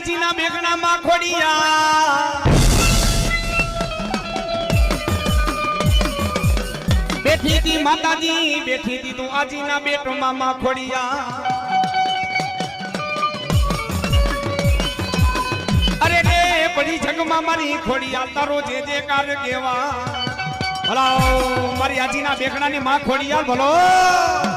આજીના બેગના માં ખોડિયા બેઠી તી માતાજી બેઠી તી તું આજીના બેટો માં ખોડિયા અરે રે બધી જગમાં મારી ખોડિયા તારો જે જે કાર કેવા ભલા મારી આજીના બેગણાની માં ખોડિયા ભલો